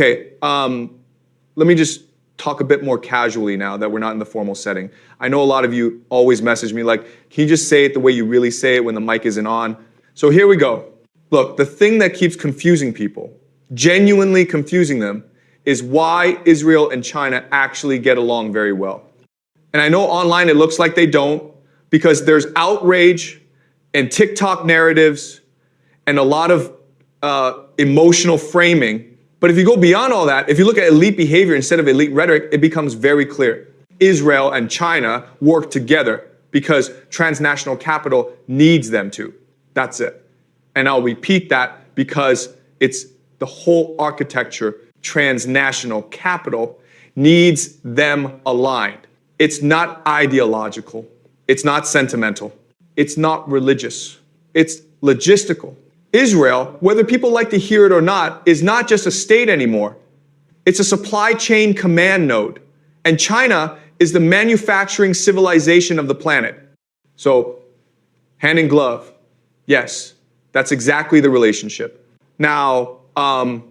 Okay, let me just talk a bit more casually now that we're not in the formal setting. I know a lot of you always message me like, can you just say it the way you really say it when the mic isn't on? So here we go. Look, the thing that keeps confusing people, genuinely confusing them, is why Israel and China actually get along very well. And I know online it looks like they don't, because there's outrage and TikTok narratives and a lot of emotional framing. But if you go beyond all that, if you look at elite behavior instead of elite rhetoric, it becomes very clear. Israel and China work together because transnational capital needs them to. That's it. And I'll repeat that because it's the whole architecture. Transnational capital needs them aligned. It's not ideological. It's not sentimental. It's not religious. It's logistical. Israel, whether people like to hear it or not, is not just a state anymore. It's a supply chain command node. And China is the manufacturing civilization of the planet. So, hand in glove, yes, that's exactly the relationship. Now, I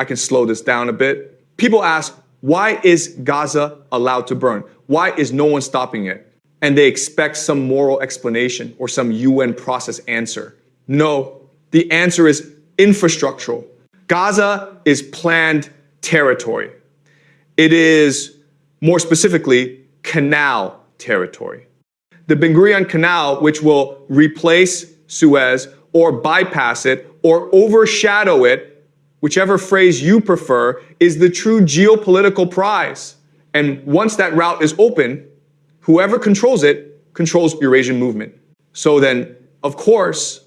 can slow this down a bit. People ask, why is Gaza allowed to burn? Why is no one stopping it? And they expect some moral explanation or some UN process answer. No, the answer is infrastructural. Gaza is planned territory. It is, more specifically, canal territory. The Bengrian Canal, which will replace Suez or bypass it or overshadow it, whichever phrase you prefer, is the true geopolitical prize. And once that route is open, whoever controls it controls Eurasian movement. So then, of course,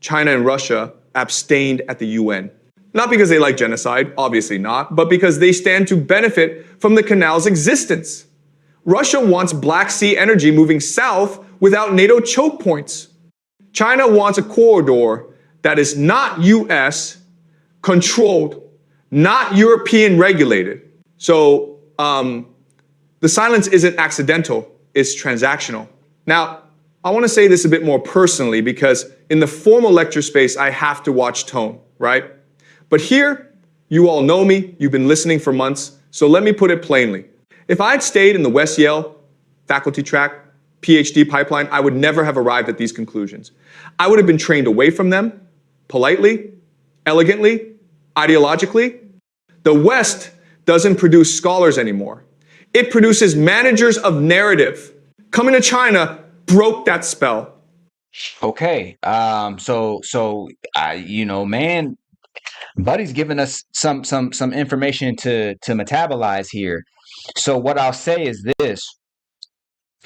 China and Russia abstained at the UN. Not because they like genocide, obviously not, but because they stand to benefit from the canal's existence. Russia wants Black Sea energy moving south without NATO choke points. China wants a corridor that is not US controlled, not European regulated. So the silence isn't accidental, it's transactional. Now, I want to say this a bit more personally because in the formal lecture space, I have to watch tone, right? But here, you all know me, you've been listening for months, so let me put it plainly. If I'd stayed in the West Yale faculty track, PhD pipeline, I would never have arrived at these conclusions. I would have been trained away from them, politely, elegantly, ideologically. The West doesn't produce scholars anymore. It produces managers of narrative. Coming to China broke that spell. Okay. Man, Buddy's giving us some information to metabolize here. So what I'll say is this,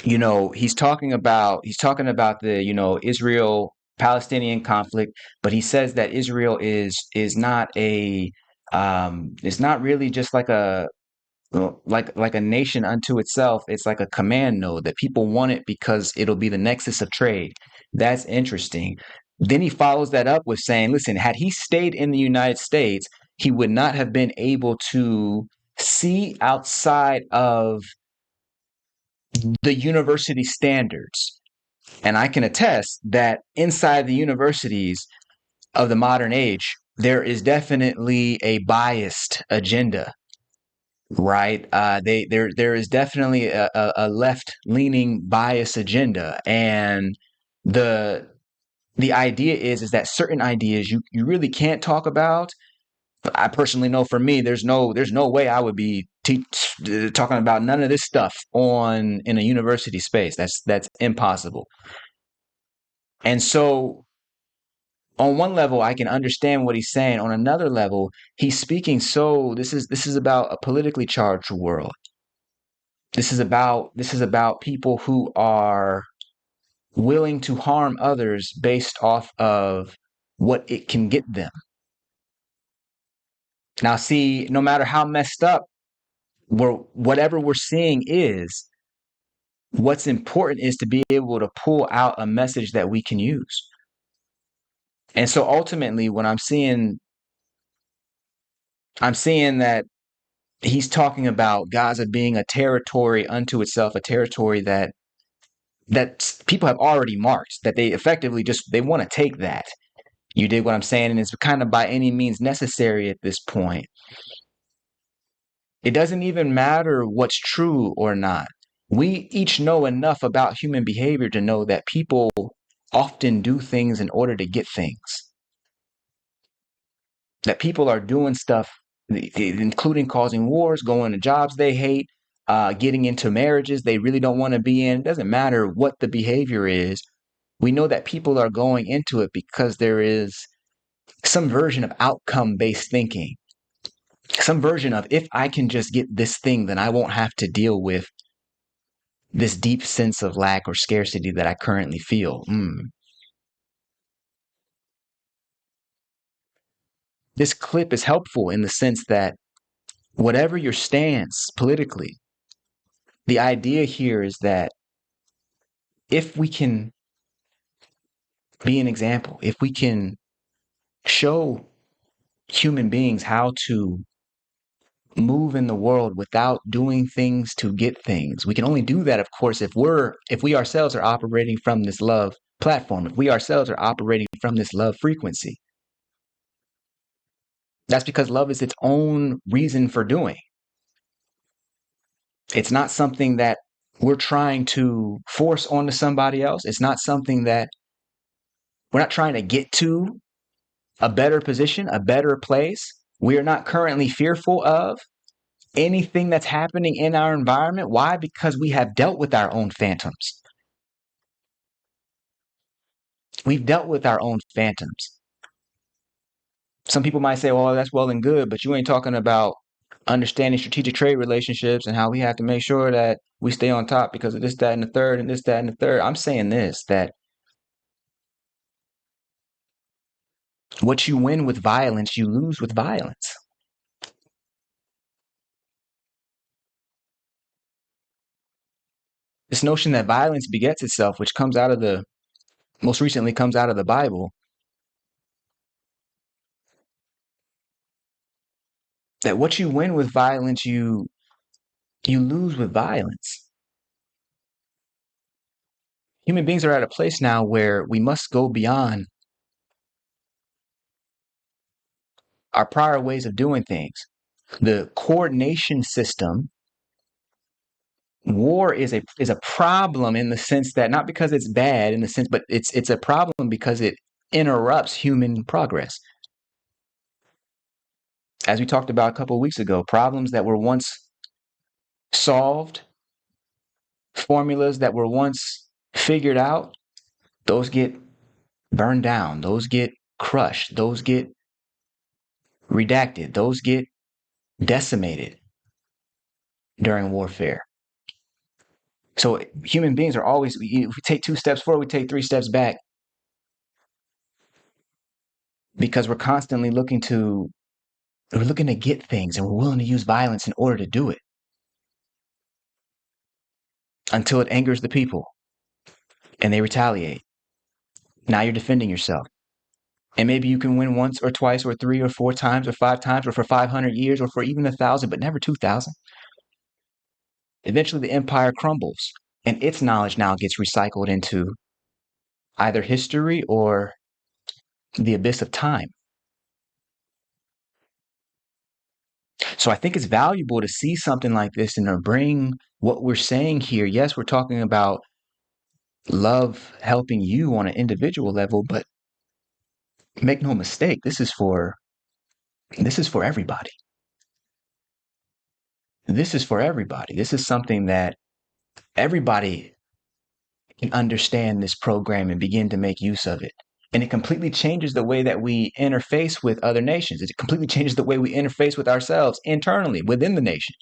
he's talking about the, Israel Palestinian conflict, but he says that Israel is not it's not really just like a nation unto itself. It's like a command node that people want it because it'll be the nexus of trade. That's interesting. Then he follows that up with saying, listen, had he stayed in the United States, he would not have been able to see outside of the university standards. And I can attest that inside the universities of the modern age, there is definitely a biased agenda, right? There is definitely a left leaning bias agenda, and the idea is that certain ideas you really can't talk about. I personally know for me, there's no way I would be talking about none of this stuff in a university space. That's impossible. And so on one level, I can understand what he's saying. On another level, he's speaking. So this is about a politically charged world. This is about people who are willing to harm others based off of what it can get them. Now, see, no matter how messed up whatever we're seeing is, what's important is to be able to pull out a message that we can use. And so ultimately, when I'm seeing that he's talking about Gaza being a territory unto itself, a territory that people have already marked, that they effectively they want to take that. You dig what I'm saying? And it's kind of by any means necessary at this point. It doesn't even matter what's true or not. We each know enough about human behavior to know that people often do things in order to get things. That people are doing stuff, including causing wars, going to jobs they hate, getting into marriages they really don't want to be in. It doesn't matter what the behavior is. We know that people are going into it because there is some version of outcome based thinking, some version of if I can just get this thing, then I won't have to deal with this deep sense of lack or scarcity that I currently feel. This clip is helpful in the sense that whatever your stance politically, the idea here is that if we can be an example, if we can show human beings how to move in the world without doing things to get things. We can only do that, of course, if we ourselves are operating from this love platform, if we ourselves are operating from this love frequency. That's because love is its own reason for doing. It's not something that we're trying to force onto somebody else. It's not something that we're not trying to get to a better position, a better place. We are not currently fearful of anything that's happening in our environment. Why? Because we have dealt with our own phantoms. We've dealt with our own phantoms. Some people might say, well, that's well and good, but you ain't talking about understanding strategic trade relationships and how we have to make sure that we stay on top because of this, that, and the third, and this, that, and the third. I'm saying this, that what you win with violence, you lose with violence. This notion that violence begets itself, which most recently comes out of the Bible, that what you win with violence, you lose with violence. Human beings are at a place now where we must go beyond our prior ways of doing things. The coordination system, war is a problem in the sense that not because it's bad in the sense, but it's a problem because it interrupts human progress. As we talked about a couple of weeks ago, problems that were once solved, formulas that were once figured out, those get burned down, those get crushed, those get redacted, those get decimated during warfare. So human beings are always, if we take 2 steps forward, we take 3 steps back because we're constantly looking to get things and we're willing to use violence in order to do it until it angers the people and they retaliate. Now you're defending yourself. And maybe you can win once or twice or 3 or 4 times or 5 times or for 500 years or for even 1,000, but never 2,000. Eventually the empire crumbles and its knowledge now gets recycled into either history or the abyss of time. So I think it's valuable to see something like this and to bring what we're saying here. Yes, we're talking about love helping you on an individual level, but make no mistake, this is for everybody. This is for everybody. This is something that everybody can understand this program and begin to make use of it. And it completely changes the way that we interface with other nations. It completely changes the way we interface with ourselves internally within the nation.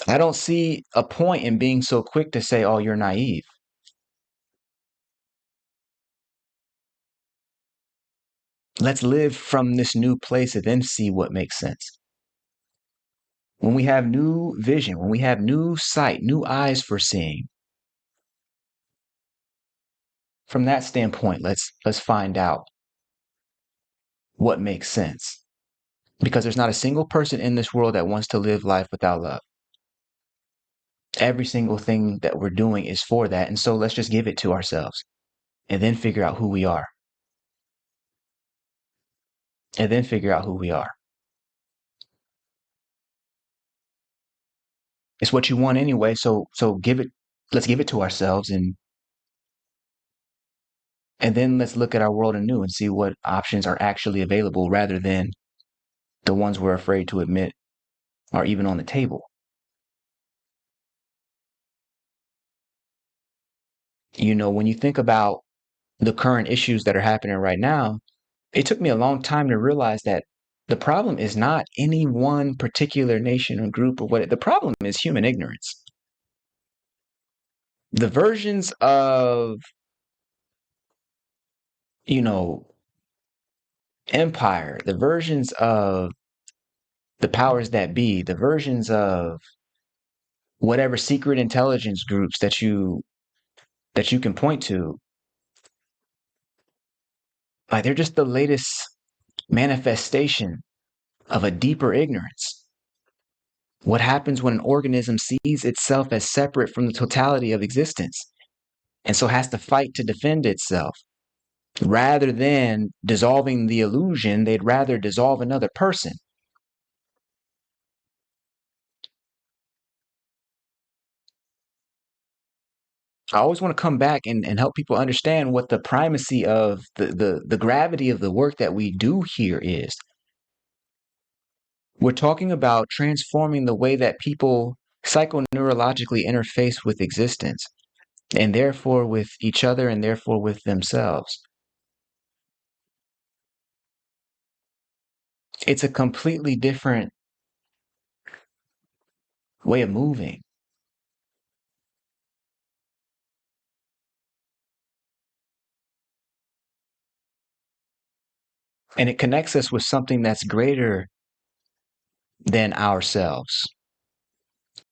I don't see a point in being so quick to say, oh, you're naive. Let's live from this new place and then see what makes sense. When we have new vision, when we have new sight, new eyes for seeing, from that standpoint, let's find out what makes sense. Because there's not a single person in this world that wants to live life without love. Every single thing that we're doing is for that. And so let's just give it to ourselves. and then figure out who we are. And then figure out who we are. It's what you want anyway, so give it let's give it to ourselves and then let's look at our world anew and see what options are actually available rather than the ones we're afraid to admit are even on the table. You know, when you think about the current issues that are happening right now, it took me a long time to realize that the problem is not any one particular nation or group or what the problem is human ignorance. The versions of, you know, empire, the versions of the powers that be, the versions of whatever secret intelligence groups that you can point to, like they're just the latest manifestation of a deeper ignorance. What happens when an organism sees itself as separate from the totality of existence and so has to fight to defend itself? Rather than dissolving the illusion, they'd rather dissolve another person. I always want to come back and help people understand what the primacy of the gravity of the work that we do here is. We're talking about transforming the way that people psychoneurologically interface with existence and therefore with each other and therefore with themselves. It's a completely different way of moving. And it connects us with something that's greater than ourselves.